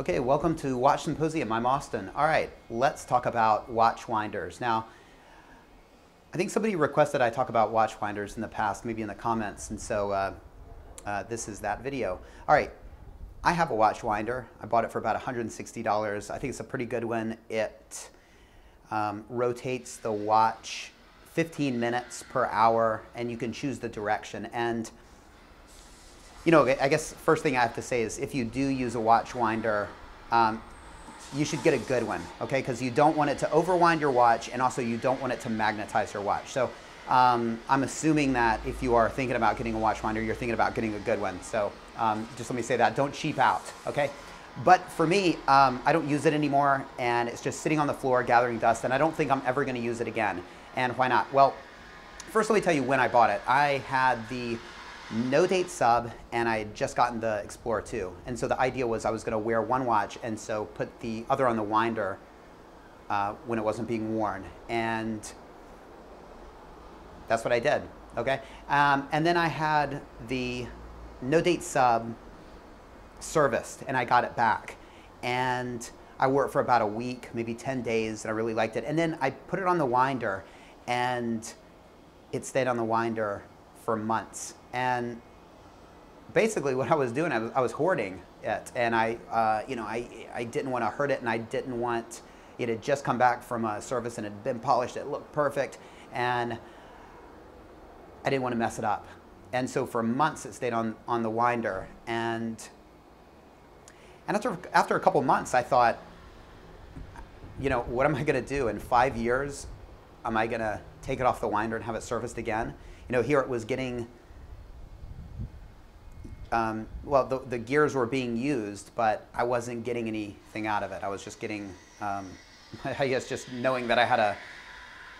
Okay, welcome to Watch Symposium. I'm Austin. All right, let's talk about watch winders. Now, I think somebody requested I talk about watch winders in the past, maybe in the comments, and so this is that video. All right, I have a watch winder. I bought it for about $160. I think it's a pretty good one. It rotates the watch 15 minutes per hour, and you can choose the direction. And you know, I guess first thing I have to say is if you do use a watch winder, you should get a good one, okay? Because you don't want it to overwind your watch, and also you don't want it to magnetize your watch. So I'm assuming that if you are thinking about getting a watch winder, you're thinking about getting a good one. So just let me say that, don't cheap out, okay? But for me, I don't use it anymore, and it's just sitting on the floor gathering dust, and I don't think I'm ever gonna use it again. And why not? Well, first let me tell you when I bought it. I had the No Date Sub, and I had just gotten the Explorer 2. And so the idea was I was going to wear one watch and so put the other on the winder when it wasn't being worn. And that's what I did, okay? And then I had the No Date Sub serviced, and I got it back. And I wore it for about a week, maybe 10 days, and I really liked it. And then I put it on the winder, and it stayed on the winder for months. And basically what I was doing, I was hoarding it, and I didn't want to hurt it, and I didn't want it had just come back from a service and it had been polished, it looked perfect, and I didn't want to mess it up. And so for months it stayed on the winder, and after a couple months I thought, you know, what am I going to do in 5 years? Am I going to take it off the winder and have it serviced again? You know, here it was getting well, the gears were being used, but I wasn't getting anything out of it. I was just getting, I guess, just knowing that I had a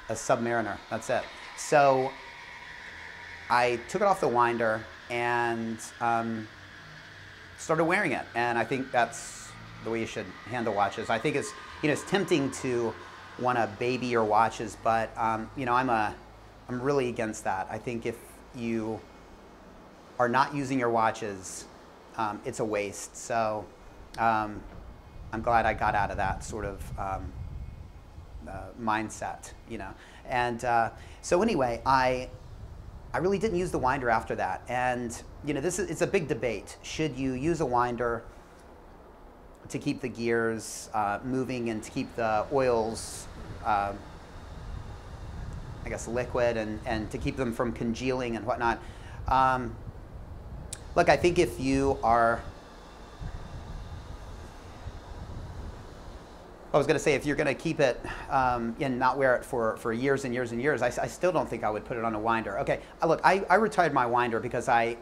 Submariner. That's it. So I took it off the winder and started wearing it. And I think that's the way you should handle watches. I think it's, you know, it's tempting to want to baby your watches, but you know, I'm really against that. I think if you are not using your watches, it's a waste. So I'm glad I got out of that sort of mindset, you know. And so anyway, I really didn't use the winder after that. And you know, it's a big debate. Should you use a winder to keep the gears moving and to keep the oils, I guess, liquid, and to keep them from congealing and whatnot? Look, I think if you are, I was going to say, if you're going to keep it and not wear it for years and years and years, I still don't think I would put it on a winder. Okay, look, I retired my winder because in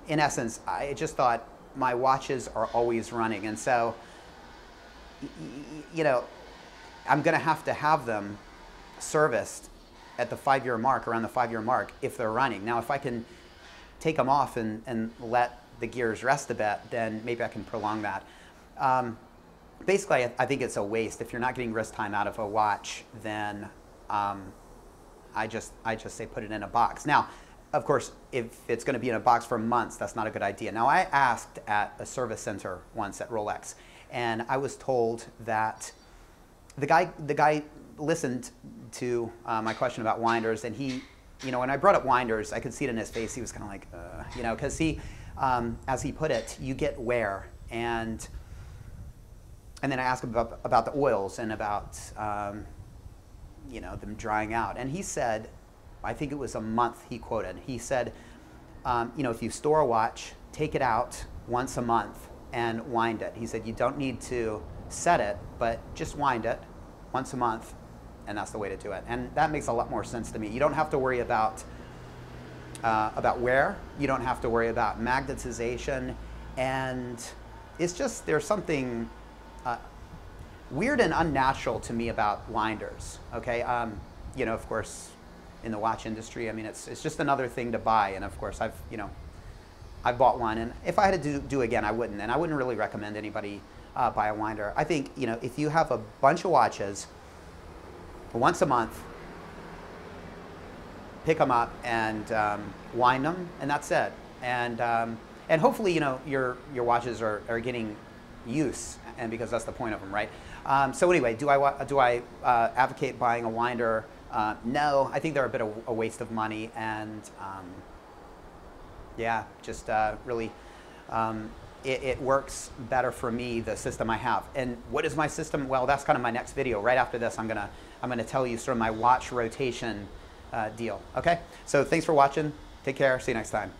essence, I just thought my watches are always running. And so, you know, I'm going to have them serviced at the 5-year mark, around the 5-year mark, if they're running. Now, if I can take them off and let the gears rest a bit, then maybe I can prolong that. Basically, I think it's a waste. If you're not getting wrist time out of a watch, then I just say put it in a box. Now, of course, if it's going to be in a box for months, that's not a good idea. Now, I asked at a service center once at Rolex, and I was told that the guy listened to my question about winders, and he, you know, when I brought up winders, I could see it in his face. He was kind of like, you know, because he, as he put it, you get wear, and then I asked him about the oils and about, you know, them drying out, and he said, I think it was a month he quoted. He said, you know, if you store a watch, take it out once a month and wind it. He said you don't need to set it, but just wind it once a month. And that's the way to do it. And that makes a lot more sense to me. You don't have to worry about wear. You don't have to worry about magnetization. And it's just, there's something weird and unnatural to me about winders, okay? You know, of course, in the watch industry, I mean, it's just another thing to buy. And of course, I've bought one. And if I had to do again, I wouldn't. And I wouldn't really recommend anybody buy a winder. I think, you know, if you have a bunch of watches, once a month, pick them up and wind them, and that's it. And hopefully, you know, your watches are getting use, and because that's the point of them, right? So anyway, do I advocate buying a winder? No, I think they're a bit of a waste of money, and yeah, just really, it works better for me, the system I have. And what is my system? Well, that's kind of my next video. Right after this, I'm gonna tell you sort of my watch rotation deal. Okay, so thanks for watching. Take care. See you next time.